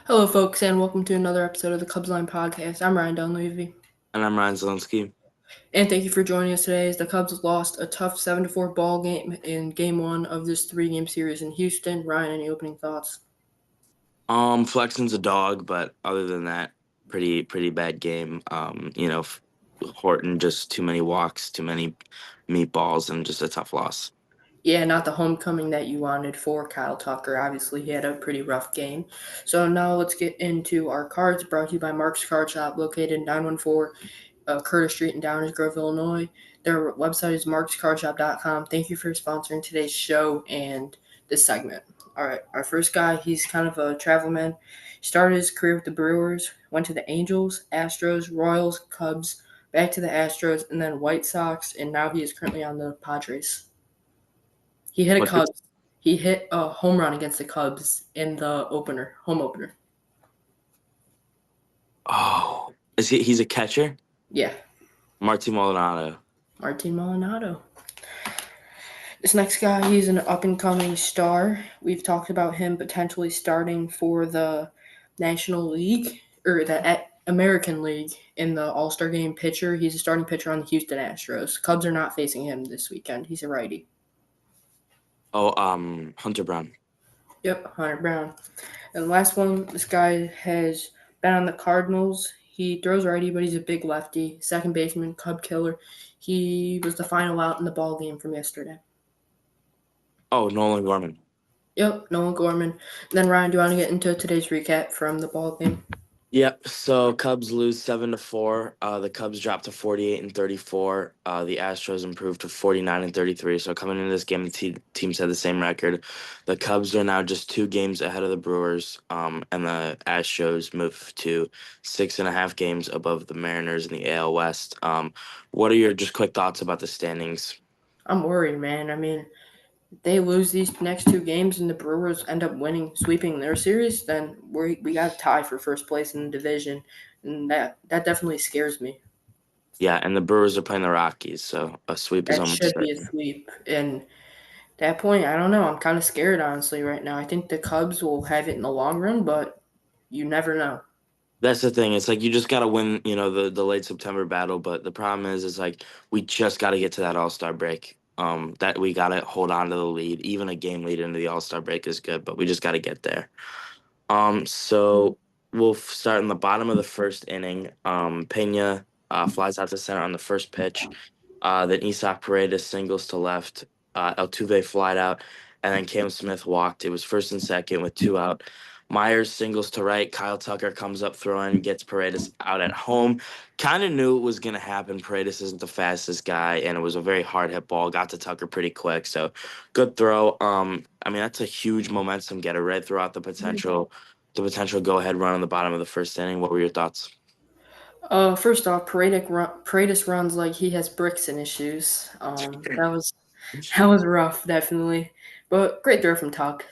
Hello, folks, and welcome to another episode of the Cubs Line Podcast. I'm Ryan Dunleavy, And I'm Ryan Zelensky. and thank you for joining us today. As the Cubs lost a tough 7-4 ball game in Game One of this three-game series in Houston. Ryan, any opening thoughts? Flexen's a dog, but other than that, pretty bad game. Horton just too many walks, too many meatballs, and just a tough loss. Yeah, not the homecoming that you wanted for Kyle Tucker. Obviously, he had a pretty rough game. So now let's get into our cards. Brought to you by Mark's Card Shop, located 914 Curtis Street in Downers Grove, Illinois. Their website is markscardshop.com. Thank you for sponsoring today's show and this segment. All right, our first guy, he's kind of a travel man. Started his career with the Brewers, went to the Angels, Astros, Royals, Cubs, back to the Astros, and then White Sox, and now he is currently on the Padres. He hit a What? Cubs. He hit a home run against the Cubs in the home opener. Oh, is he's a catcher? Yeah, Marty Maldonado. Martin Molinado. This next guy, he's an up and coming star. We've talked about him potentially starting for the National League or the American League in the All Star Game pitcher. He's a starting pitcher on the Houston Astros. Cubs are not facing him this weekend. He's a righty. Oh, Hunter Brown. Yep, Hunter Brown. And the last one, this guy has been on the Cardinals. He throws righty, but he's a big lefty. Second baseman, Cub killer. He was the final out in the ball game from yesterday. Oh, Nolan Gorman. Yep, Nolan Gorman. And then Ryan, do you want to get into today's recap from the ball game? Yep. So Cubs lose 7-4. The Cubs dropped to 48-34. The Astros improved to 49-33. So coming into this game, the teams had the same record. The Cubs are now just 2 games ahead of the Brewers. And the Astros moved to 6.5 games above the Mariners in the AL West. What are your just quick thoughts about the standings? I'm worried, man. I mean, they lose these next two games and the Brewers end up sweeping their series, then we got a tie for first place in the division, and that definitely scares me. Yeah, and the Brewers are playing the Rockies, so a sweep is That almost should be a certain. sweep, and at that point, I don't know. I'm kind of scared, honestly, right now. I think the Cubs will have it in the long run, but you never know. That's the thing. It's like you just gotta win, the late September battle. But the problem is like we just gotta get to that All-Star break. That we gotta hold on to the lead. Even a game lead into the All-Star break is good, but we just gotta get there. So we'll start in the bottom of the first inning. Pena flies out to center on the first pitch. Then Isaac Paredes singles to left. Altuve flied out, and then Cam Smith walked. It was first and second with 2 out. Myers singles to right. Kyle Tucker comes up throwing, gets Paredes out at home. Kind of knew it was going to happen. Paredes isn't the fastest guy, and it was a very hard hit ball. Got to Tucker pretty quick, so good throw. I mean that's a huge momentum getter right throughout the potential go ahead run on the bottom of the first inning. What were your thoughts? First off, Paredes runs like he has bricks in his shoes. That was rough, definitely. But great throw from Tuck.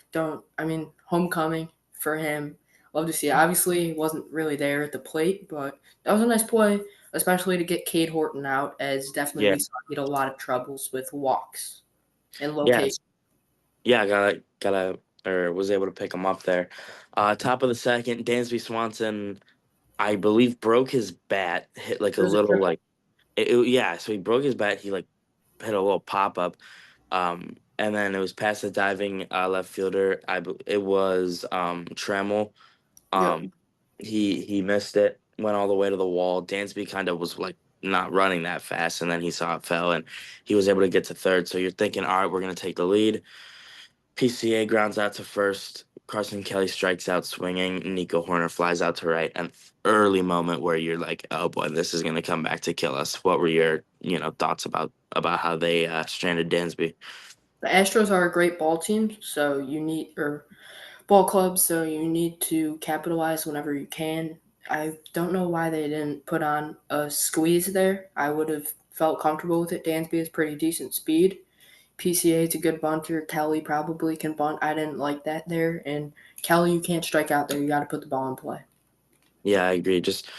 Homecoming for him. Love to see it. Obviously, he wasn't really there at the plate, but that was a nice play, especially to get Cade Horton out, as definitely Yeah. we saw he had a lot of troubles with walks and location. Yes. Yeah, got or was able to pick him up there. Top of the second, Dansby Swanson, I believe, broke his bat, hit like It a was a little triple. like yeah, so he broke his bat, he like hit a little pop up. And then it was past the diving left fielder. It was Trammell. Yep. Um, he missed it, went all the way to the wall. Dansby kind of was like not running that fast, and then he saw it fell, and he was able to get to third. So you're thinking, all right, we're gonna take the lead. PCA grounds out to first. Carson Kelly strikes out swinging. Nico Horner flies out to right. An early moment where you're like, "Oh boy, this is going to come back to kill us." What were your, thoughts about how they stranded Dansby? The Astros are a great ball team, so ball club, so you need to capitalize whenever you can. I don't know why they didn't put on a squeeze there. I would have felt comfortable with it. Dansby has pretty decent speed. PCA is a good bunter. Kelly probably can bunt. I didn't like that there. And Kelly, you can't strike out there. You got to put the ball in play. Yeah, I agree. Just,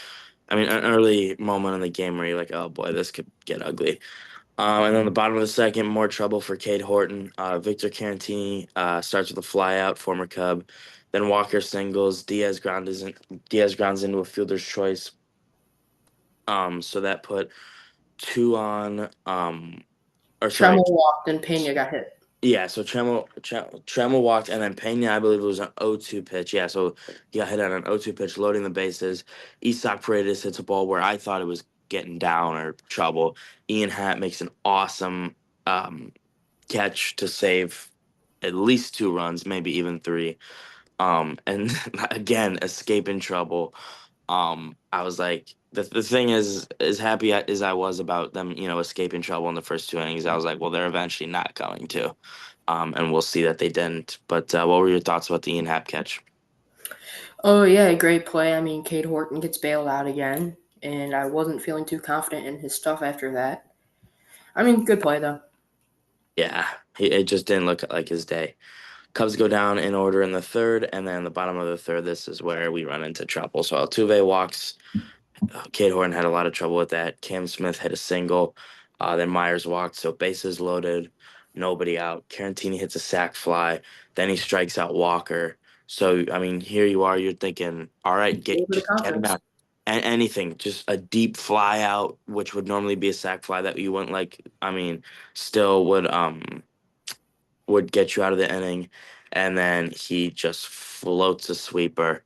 I mean, an early moment in the game where you're like, "Oh boy, this could get ugly." And then the bottom of the second, more trouble for Cade Horton. Victor Cantini starts with a fly out, former Cub. Then Walker singles. Diaz grounds into a fielder's choice. So that put two on. Or sorry, Tremel walked and Pena got hit. yeah. So Tremel walked, and then Pena, I believe it was an 0-2 pitch. Yeah, so he got hit on an 0-2 pitch, loading the bases. Isak Paredes hits a ball where I thought it was getting down or trouble. Ian Happ makes an awesome um, catch to save at least 2 runs, maybe even 3. And again, escaping trouble. I was like, the thing is, as happy as I was about them, escaping trouble in the first 2 innings, I was like, well, they're eventually not going to. And we'll see that they didn't. But what were your thoughts about the Ian Happ catch? Oh yeah, great play. I mean, Cade Horton gets bailed out again, and I wasn't feeling too confident in his stuff after that. I mean, good play though. Yeah, it just didn't look like his day. Cubs go down in order in the third, and then the bottom of the third, this is where we run into trouble. So Altuve walks. Kate Horton had a lot of trouble with that. Cam Smith hit a single. Then Myers walked, so bases loaded, nobody out. Carantini hits a sac fly. Then he strikes out Walker. So I mean, here you are. You're thinking, all right, A little bit of just get him confidence. out. Anything, just a deep fly out, which would normally be a sac fly that you wouldn't like. I mean, still would get you out of the inning, and then he just floats a sweeper.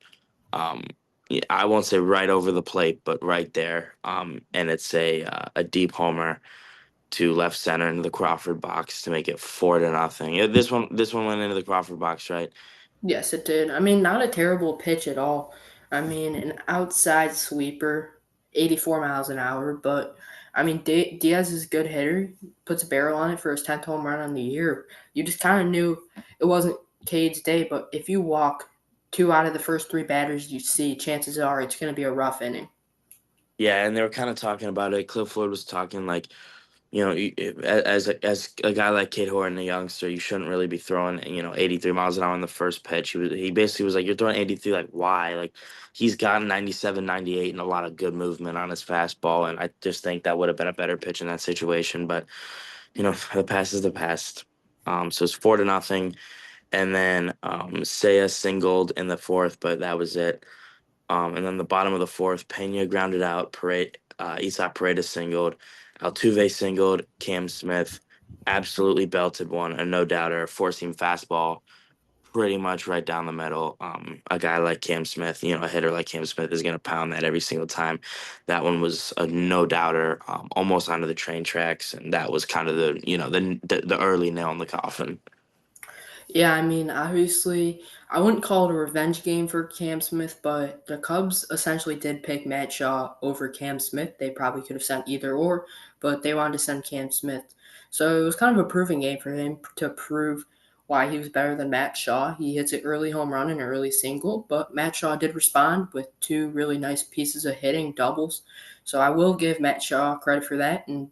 Um, yeah, I won't say right over the plate, but right there. And it's a deep homer to left center into the Crawford box to make it 4-0. Yeah, this one went into the Crawford box, right? Yes, it did. I mean, not a terrible pitch at all. I mean, an outside sweeper, 84 miles an hour, but I mean, Diaz is a good hitter. Puts a barrel on it for his 10th home run on the year. You just kind of knew it wasn't Cade's day, but if you walk 2 out of the first 3 batters you see, chances are it's going to be a rough inning. Yeah, and they were kind of talking about it. Cliff Floyd was talking like, as a guy like Kate Horton, a youngster, you shouldn't really be throwing 83 miles an hour on the first pitch. He basically was like, you're throwing 83, like why? Like he's got 97, 98, and a lot of good movement on his fastball, and I just think that would have been a better pitch in that situation. But the past is the past. So it's 4-0, and then Seiya singled in the fourth, but that was it. And then the bottom of the fourth, Pena grounded out. Isak Paredes singled. Altuve singled. Cam Smith absolutely belted one, a no doubter, four seam fastball, pretty much right down the middle. A guy like Cam Smith, a hitter like Cam Smith is going to pound that every single time. That one was a no doubter, almost onto the train tracks, and that was kind of the early nail in the coffin. Yeah, I mean, obviously, I wouldn't call it a revenge game for Cam Smith, but the Cubs essentially did pick Matt Shaw over Cam Smith. They probably could have sent either or, but they wanted to send Cam Smith. So it was kind of a proving game for him to prove why he was better than Matt Shaw. He hits an early home run and an early single, but Matt Shaw did respond with 2 really nice pieces of hitting doubles. So I will give Matt Shaw credit for that, and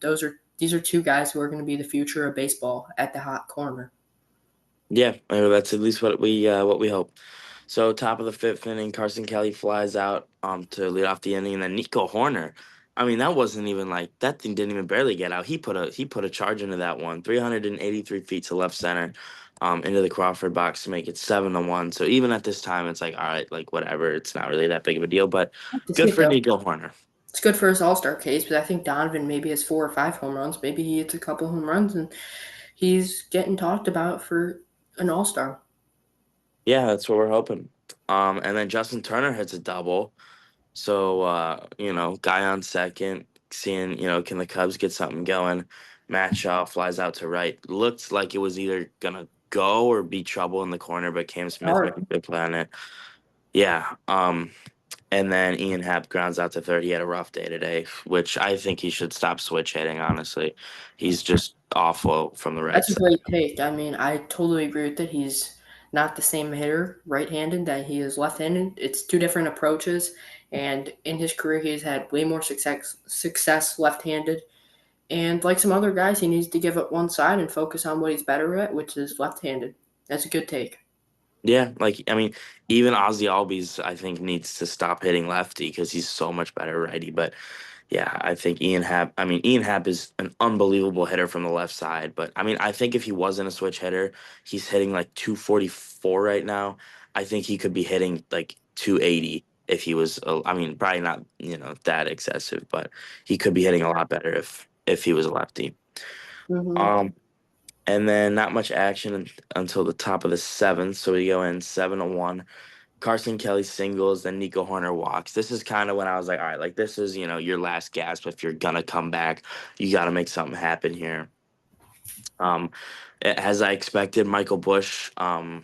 these are 2 guys who are going to be the future of baseball at the hot corner. Yeah, that's at least what we hope. So top of the fifth inning, Carson Kelly flies out to lead off the inning, and then Nico Horner. I mean, that wasn't even like that thing didn't even barely get out. He put a charge into that one, 383 feet to left center, into the Crawford box to make it 7-1. So even at this time, it's like all right, like whatever. It's not really that big of a deal, but I have to see good it for though. Nico Horner. It's good for his All Star case, but I think Donovan maybe has 4 or 5 home runs. Maybe he hits a couple home runs, and he's getting talked about for an All Star. Yeah, that's what we're hoping. And then Justin Turner hits a double. So, guy on second, seeing, can the Cubs get something going? Matt Shaw flies out to right. Looked like it was either gonna go or be trouble in the corner, but Cam Smith made a Hard. good play on it. Yeah. And then Ian Happ grounds out to third. He had a rough day today, which I think he should stop switch hitting, honestly. He's just awful from the right That's a side. great take. I mean, I totally agree with that. He's not the same hitter right-handed that he is left-handed. It's 2 different approaches, and in his career, he's had way more success left-handed. And like some other guys, he needs to give up one side and focus on what he's better at, which is left-handed. That's a good take. Yeah, like I mean, even Ozzy Albies, I think, needs to stop hitting lefty because he's so much better righty. But Yeah, I think Ian Happ. I mean, Ian Happ is an unbelievable hitter from the left side, but I mean, I think if he wasn't a switch hitter, he's hitting like 244 right now. I think he could be hitting like 280 if he was. I mean, probably not that excessive, but he could be hitting a lot better if he was a lefty. Hmm. Um, and then not much action until the top of the seventh, so we go in 7-1. Carson Kelly singles, then Nico Horner walks. This is kind of when I was like, all right, like this is, your last gasp. If you're gonna come back, you got to make something happen here. Um, as I expected, Michael Bush uh,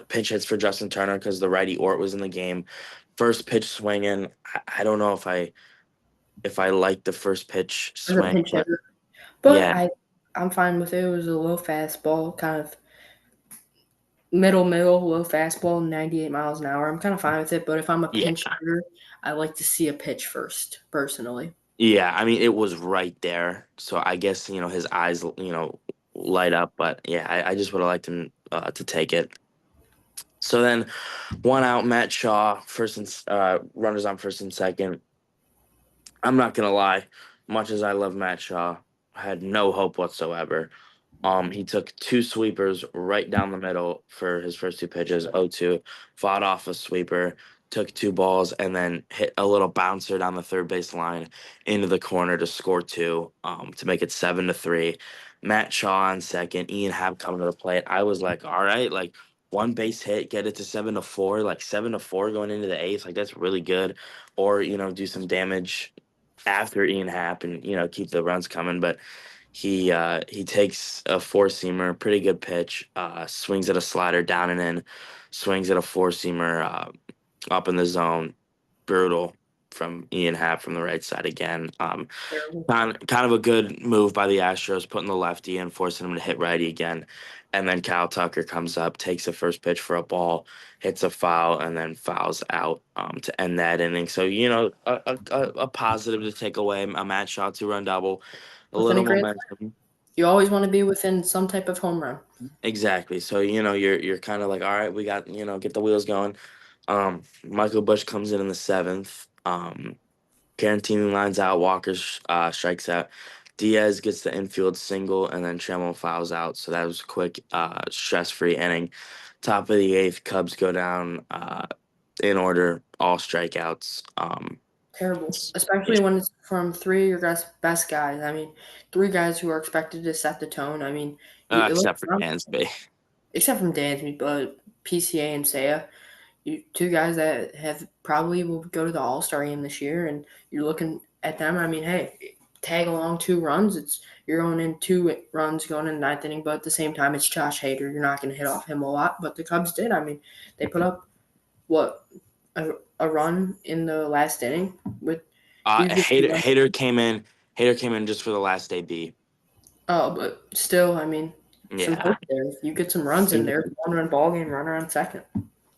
pinch hits for Justin Turner because the righty Ort was in the game. First pitch swinging. I don't know if I like the first pitch As a swing, pinch but hitter, but yeah, I'm fine with it. It was a low fastball, kind of low fastball, 98 miles an hour. I'm kind of fine with it. But if I'm a yeah, pinch hitter, I like to see a pitch first, personally. yeah. I mean, it was right there, so I guess his eyes light up. But yeah, I just would have liked him to take it. So then, one out, Matt Shaw, first and runners on first and second. I'm not gonna lie, much as I love Matt Shaw, I had no hope whatsoever. He took two sweepers right down the middle for his first two pitches, 0-2, fought off a sweeper, took two balls, and then hit a little bouncer down the third base line into the corner to score two, to make it 7-3. Matt Shaw on second, Ian Happ coming to the plate. I was like, all right, like one base hit, get it to 7-4, like 7-4 going into the eighth, like that's really good. Or, do some damage after Ian Happ and, keep the runs coming. But he takes a four seamer, pretty good pitch, swings at a slider down and in, swings at a four seamer up in the zone, brutal from Ian Happ from the right side again. Terrible. Kind of a good move by the Astros, putting the lefty in, forcing him to hit righty again. And then Kyle Tucker comes up, takes the first pitch for a ball, hits a foul, and then fouls out to end that inning. So, a positive to take away, a Matt Shaw two-run double, a Within little a grand, momentum. you always want to be within some type of home run. Exactly. So, you're kind of like, all right, we got, get the wheels going. Michael Bush comes in the seventh. Garantini lines out. Walker strikes out. Diaz gets the infield single, and then Tremel fouls out. So that was a quick, stress-free inning. Top of the eighth, Cubs go down in order, all strikeouts. Terrible, especially when it's from three of your guys' best guys. I mean, three guys who are expected to set the tone. I mean, it looks Except for Dansby. except from Dansby, but PCA and Saya, two guys that have probably will go to the All Star game this year, and you're looking at them. I mean, hey, tag along 2 runs. It's you're going in 2 runs going in the ninth inning, but at the same time, it's Josh Hader. You're not going to hit off him a lot, but the Cubs did. I mean, they put up what a run in the last inning with usually Hater came in just for the last AB. oh, but still, I mean, some Yeah. hope there. If you get some runs in there, 1 run ball game, runner on second.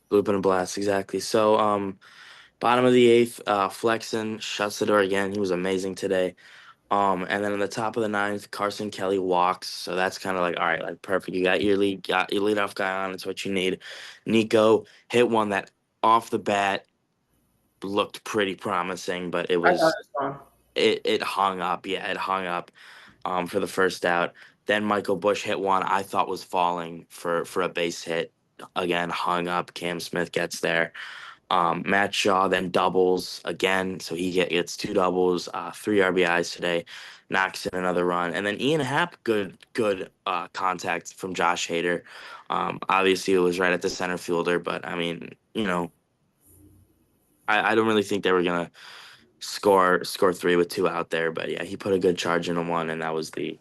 Loop and a blast, exactly. So, bottom of the eighth, Flexen shuts the door again. He was amazing today. And then in the top of the ninth, Carson Kelly walks. So that's kind of like, all right, like perfect. Got your leadoff guy on. It's what you need. Nico hit one that off the bat looked pretty promising, but I thought it was fun. it hung up. Yeah, it hung up for the first out. Then Michael Bush hit one I thought was falling for a base hit. Again, hung up. Cam Smith gets there. Matt Shaw then doubles again, so gets two doubles, three RBIs today, knocks in another run, and then Ian Happ, good contact from Josh Hader. Obviously, it was right at the center fielder, but I mean, I don't really think they were gonna score three with two out there, but yeah, he put a good charge into one, and that was the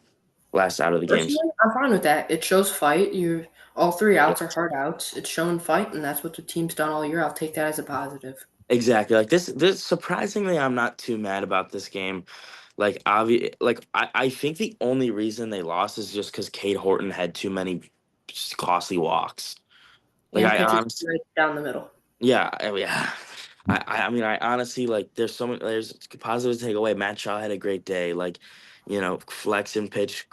last out of the game. Personally, I'm fine with that. It shows fight. You all 3 outs are hard outs. It's showing fight, and that's what the team's done all year. I'll take that as a positive. Exactly. Like this surprisingly, I'm not too mad about this game. I think the only reason they lost is just because Cade Horton had too many costly walks. Like And I pitches honestly, right down the middle. yeah, yeah. I mean, I honestly like. There's positive to take away. Matt Shaw had a great day. Like, flex and pitch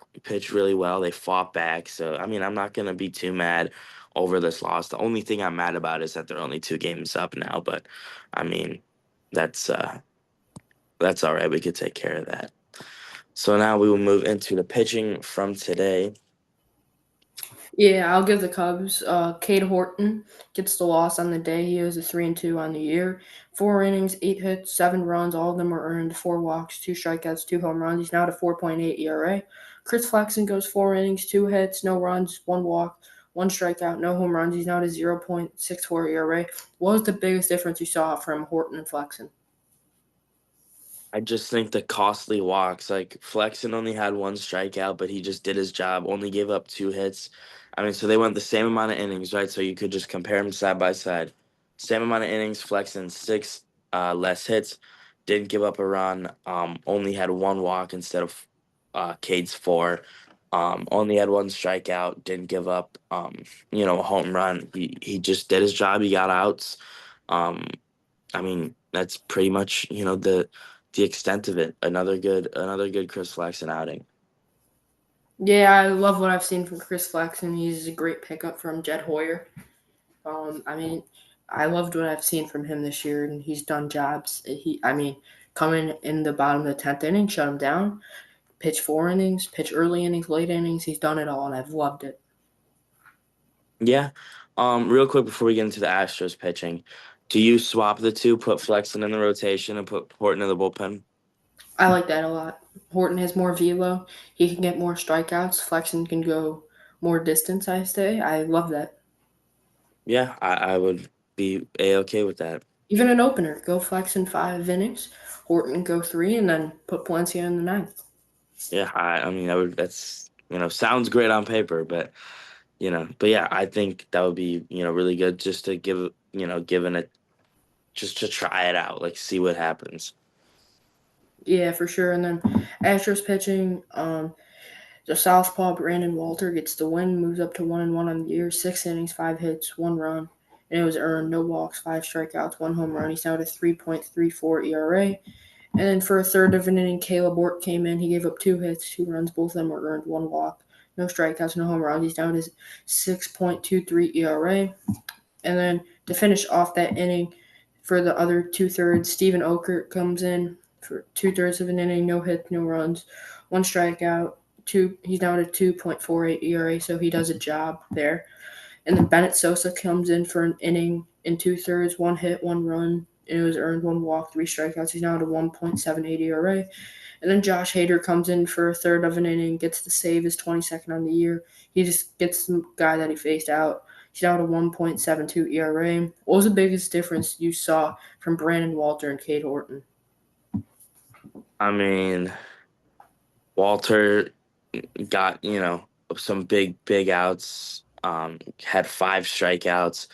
really well. They fought back. So I mean, I'm not gonna be too mad over this loss. The only thing I'm mad about is that they're only 2 games up now. But I mean, that's That's all right. We could take care of that. So now we will move into the pitching from today. Yeah, I'll give the Cubs. Cade Horton gets the loss on the day. He was a 3-2 on the year. 4 innings, 8 hits, 7 runs. All of them were earned. 4 walks, 2 strikeouts, 2 home runs. He's now at a 4.8 ERA. Chris Flexen goes 4 innings, 2 hits, no runs, 1 walk, 1 strikeout, no home runs. He's now at a 0.64 ERA. What was the biggest difference you saw from Horton and Flexen? I just think the costly walks, like Flexen only had one strikeout, but he just did his job, only gave up 2 hits. I mean, so they went the same amount of innings, right? So you could just compare them side by side. Same amount of innings, Flexen six less hits, didn't give up a run, only had one walk instead of Cade's four. Only had one strikeout, didn't give up a home run. He just did his job, he got outs. Um, I mean, that's pretty much, the extent of it. Another good Chris Flexen outing. Yeah, I love what I've seen from Chris Flexen. He's a great pickup from Jed Hoyer. I mean, I loved what I've seen from him this year, and he's done jobs. Coming in the bottom of the 10th inning, shut him down, pitch 4 innings, pitch early innings, late innings. He's done it all, and I've loved it. Yeah. Real quick before we get into the Astros pitching, do you swap the two, put Flexen in the rotation and put Horton in the bullpen? I like that a lot. Horton has more velo. He can get more strikeouts. Flexen can go more distance, I say. I love that. Yeah, I would be a-okay with that. Even an opener, go Flexen 5 innings, Horton go three, and then put Palencia in the ninth. Yeah, I mean that's sounds great on paper, but yeah, I think that would be, really good just to given it just to try it out, like see what happens. Yeah, for sure. And then Astros pitching, the southpaw Brandon Walter gets the win, moves up to 1-1 on the year. 6 innings, 5 hits, 1 run, and it was earned. No walks, 5 strikeouts, 1 home run. He's now at a 3.34 ERA. And then for a third of an inning, Caleb Ort came in. He gave up 2 hits, 2 runs. Both of them were earned. 1 walk, no strikeouts, no home runs. He's down to 6.23 ERA. And then to finish off that inning, for the other 2/3, Steven Okert comes in for 2/3 of an inning, no hits, no runs, 1 strikeout. He's down to 2.48 ERA, so he does a job there. And then Bennett Sosa comes in for an inning in 2/3, 1 hit, 1 run. And it was earned, 1 walk, 3 strikeouts. He's now at a 1.78 ERA. And then Josh Hader comes in for a third of an inning, gets the save, his 22nd on the year. He just gets the guy that he faced out. He's now at a 1.72 ERA. What was the biggest difference you saw from Brandon Walter and Cade Horton? I mean, Walter got, some big outs, had 5 strikeouts.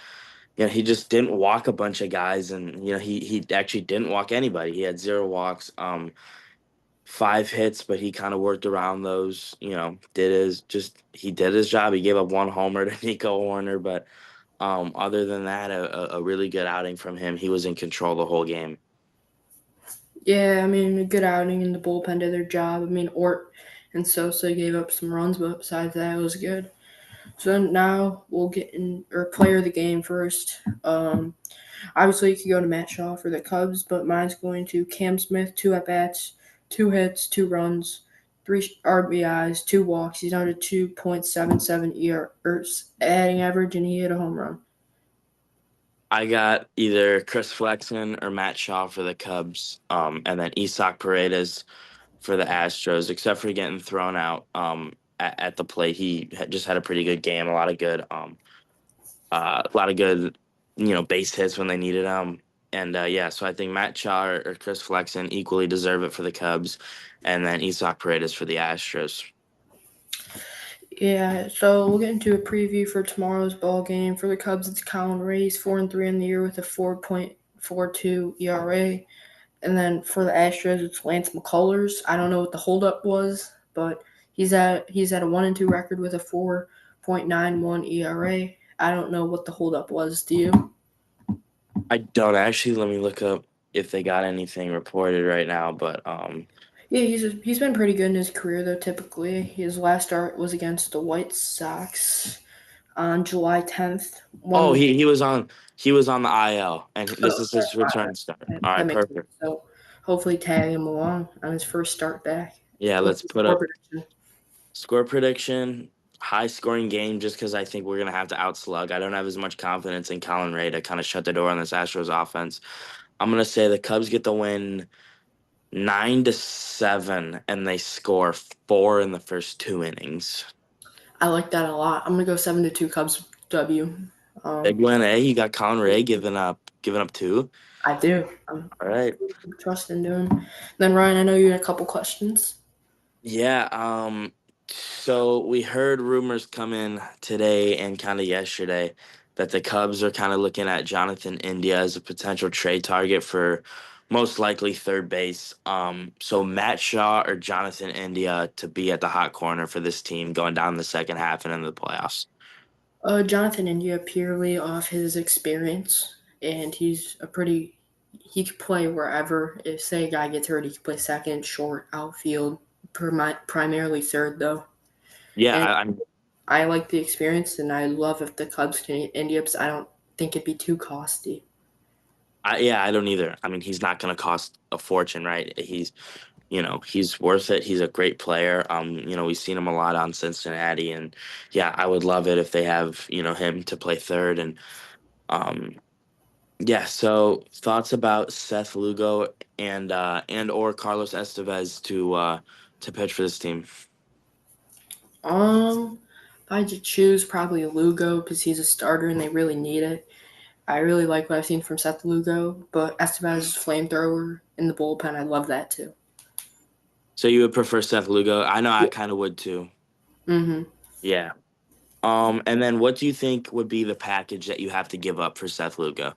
He just didn't walk a bunch of guys, and he actually didn't walk anybody. He had 0 walks, 5 hits, but he kind of worked around those. He did his job. He gave up 1 homer to Nico Warner, but other than that, a really good outing from him. He was in control the whole game. Yeah, a good outing in the bullpen did their job. Ort and Sosa gave up some runs, but besides that, it was good. So now we'll get in or player of the game first. Obviously, you could go to Matt Shaw for the Cubs, but mine's going to Cam Smith, 2 at-bats, 2 hits, 2 runs, 3 RBIs, 2 walks. He's down to 2.77 batting average, and he hit a home run. I got either Chris Flexen or Matt Shaw for the Cubs, and then Isak Paredes for the Astros. Except for getting thrown out at the plate, he just had a pretty good game. A lot of good, base hits when they needed them. And yeah, so I think Matt Shaw or Chris Flexen equally deserve it for the Cubs, and then Isak Paredes for the Astros. Yeah, so we'll get into a preview for tomorrow's ball game. For the Cubs, it's Colin Ray's 4-3 in the year with a 4.42 ERA. And then for the Astros, it's Lance McCullers. I don't know what the holdup was, but he's at a 1-2 record with a 4.91 ERA. I don't know what the holdup was. Do you? I don't actually. Let me look up if they got anything reported right now, but Yeah, he's been pretty good in his career though. Typically, his last start was against the White Sox on July 10th. oh, One he was on the IL, and this oh, is his return start. All that right, makes sense. perfect. So hopefully tag him along on his first start back. Yeah, What's let's the put score up prediction? score prediction. High scoring game just because I think we're gonna have to outslug. I don't have as much confidence in Colin Ray to kind of shut the door on this Astros offense. I'm gonna say the Cubs get the win 9-7, and they score four in the first two innings. I like that a lot. I'm gonna go 7-2 Cubs W. Big Um, win, eh? You got Colin Ray giving up two. I do. I'm All right. trusting doing. Then Ryan, I know you had a couple questions. Yeah, so we heard rumors come in today and kind of yesterday that the Cubs are kind of looking at Jonathan India as a potential trade target for most likely third base. So Matt Shaw or Jonathan India to be at the hot corner for this team going down the second half and into the playoffs. Jonathan India purely off his experience, and he's a pretty. He could play wherever. If say a guy gets hurt, he could play second, short, outfield, primarily third though. Yeah, And I'm I like the experience, and I love if the Cubs can get India because I don't think it'd be too costly. I don't either. I mean, he's not going to cost a fortune, right? He's worth it. He's a great player. We've seen him a lot on Cincinnati, and yeah, I would love it if they have, him to play third. And um, yeah, so thoughts about Seth Lugo and or Carlos Estevez to pitch for this team. If I had to choose, probably Lugo because he's a starter and they really need it. I really like what I've seen from Seth Lugo, but Esteban's flamethrower in the bullpen, I love that too. So you would prefer Seth Lugo? I know I Yeah. kind of would too. Mm-hmm. Yeah. And then what do you think would be the package that you have to give up for Seth Lugo?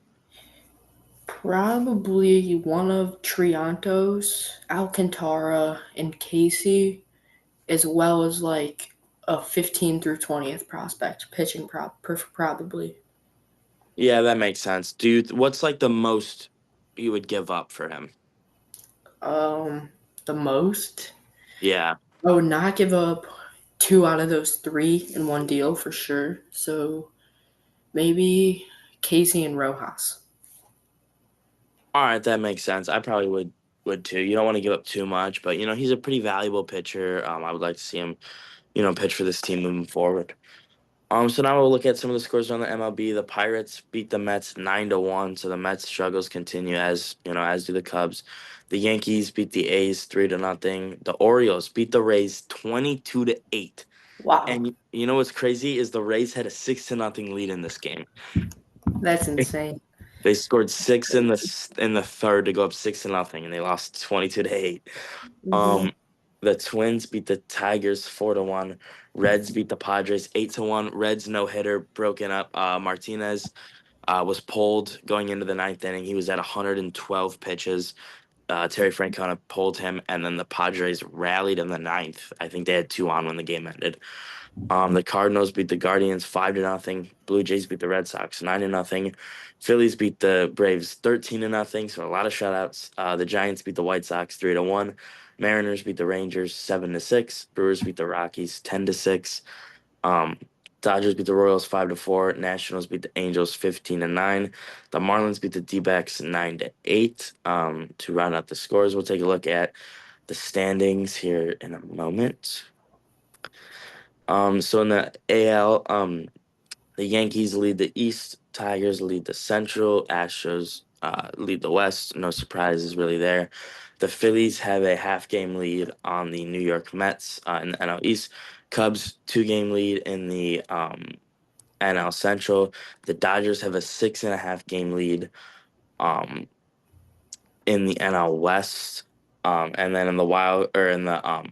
Probably one of Triantos, Alcantara, and Casey, as well as like a 15 through 20th prospect pitching probably. Yeah, that makes sense. What's like the most you would give up for him? The most. Yeah. I would not give up two out of those three in one deal for sure. So maybe Casey and Rojas. All right, that makes sense. I probably would too. You don't want to give up too much, but he's a pretty valuable pitcher. I would like to see him, pitch for this team moving forward. So now we'll look at some of the scores around the MLB. The Pirates beat the Mets 9-1, so the Mets struggles continue as do the Cubs. The Yankees beat the A's 3-0. The Orioles beat the Rays 22-8. Wow, And you know what's crazy is the Rays had a 6-0 lead in this game. that's insane. They scored six in the third to go up 6-0, and they lost 22-8. Mhm. Um, the Twins beat the Tigers 4-1. Reds beat the Padres 8-1. Reds no hitter broken up. Martinez was pulled going into the ninth inning. He was at 112 pitches. Terry Francona pulled him, and then the Padres rallied in the ninth. I think they had two on when the game ended. The Cardinals beat the Guardians 5-0. Blue Jays beat the Red Sox 9-0. Phillies beat the Braves 13-0. So a lot of shutouts. The Giants beat the White Sox 3-1. Mariners beat the Rangers 7-6. Brewers beat the Rockies 10-6. Um, Dodgers beat the Royals 5-4. Nationals beat the Angels 15-9. The Marlins beat the D-backs 9-8. To round out the scores, we'll take a look at the standings here in a moment. So in the AL, the Yankees lead the East, Tigers lead the Central, Astros lead the West. No surprises really there. The Phillies have a half-game lead on the New York Mets in the NL East. Cubs 2-game lead in the NL Central. The Dodgers have a 6.5 game lead um, in the NL West. And then in the wild or in the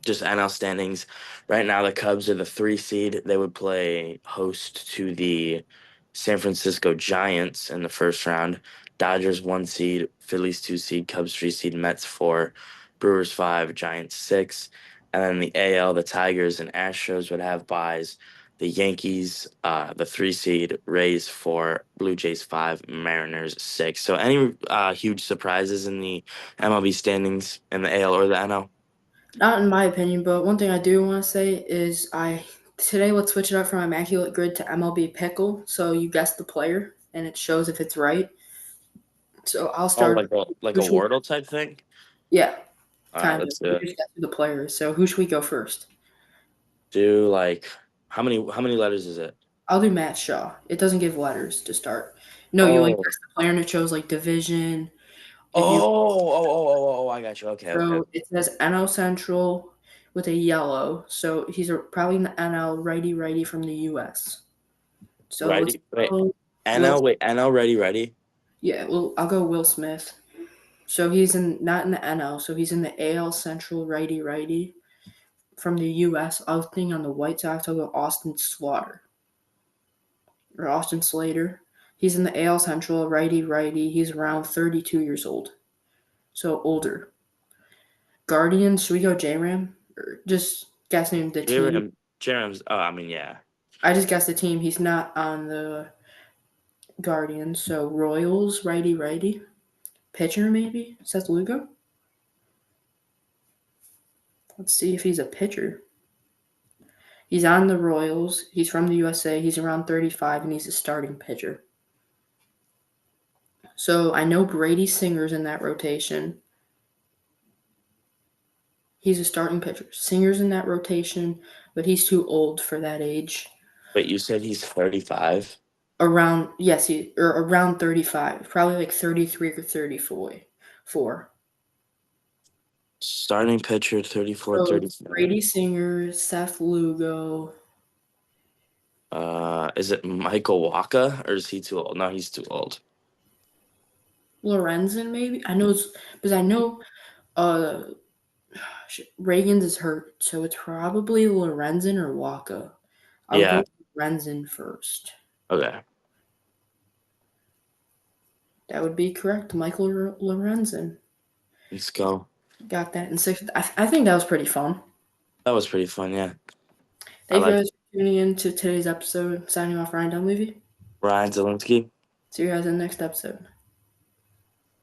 just NL standings. Right now, the Cubs are the 3 seed. They would play host to the San Francisco Giants in the first round. Dodgers 1 seed, Phillies 2 seed, Cubs 3 seed, Mets 4, Brewers 5, Giants 6. And then the AL, the Tigers and Astros would have buys. The Yankees, the 3 seed, Rays 4, Blue Jays 5, Mariners 6. So any huge surprises in the MLB standings in the AL or the NL? Not in my opinion, but one thing I do want to say is I today let's switch it up from Immaculate Grid to MLB Pickle. So you guess the player, and it shows if it's right. So I'll Oh, start. like a Who should we, Wordle type thing. yeah, All right, kind of. let's do We it. just got through the players. So who should we go first? Do like how many letters is it? I'll do Matt Shaw. It doesn't give letters to start. No, you like Oh. guess the player and it shows like division. If you I got you. Okay, okay. so it says NL Central with a yellow. So he's probably in the NL righty from the US. So let's Ready? Wait. go Will. NL, wait, NL, ready? Yeah, well, I'll go Will Smith. So he's in not in the NL. So he's in the AL Central righty from the US. I was thinking on the White Sox. I'll go Austin Slaughter or Austin Slater. He's in the AL Central righty. He's around 32 years old. So older. Guardians, should we go J-Ram? Or just guessing the team. Jerem's, oh, I mean, yeah. I just guessed the team. He's not on the Guardians. So Royals, righty. Pitcher, maybe? Seth Lugo? Let's see if he's a pitcher. He's on the Royals. He's from the USA. He's around 35, and he's a starting pitcher. So I know Brady Singer's in that rotation. He's a starting pitcher. Singer's in that rotation, but he's too old for that age. Wait, you said he's 35? Around yes, or around 35, probably like 33 or 34. Four. Starting pitcher, 34, So it's 35. Brady Singer, Seth Lugo, Is it Michael Waka or is he too old? No, he's too old. Lorenzen maybe. I know it's because I know uh Reagan's is hurt, so it's probably Lorenzen or Waka. I'll Yeah, go Lorenzen first. okay. That would be correct. Michael Lorenzen. Let's go. Got that in sixth. I think that was pretty fun. That was pretty fun, yeah. I Thank you like guys for tuning in to today's episode. Signing off, Ryan Dunleavy. Ryan Zelinsky. See you guys in the next episode.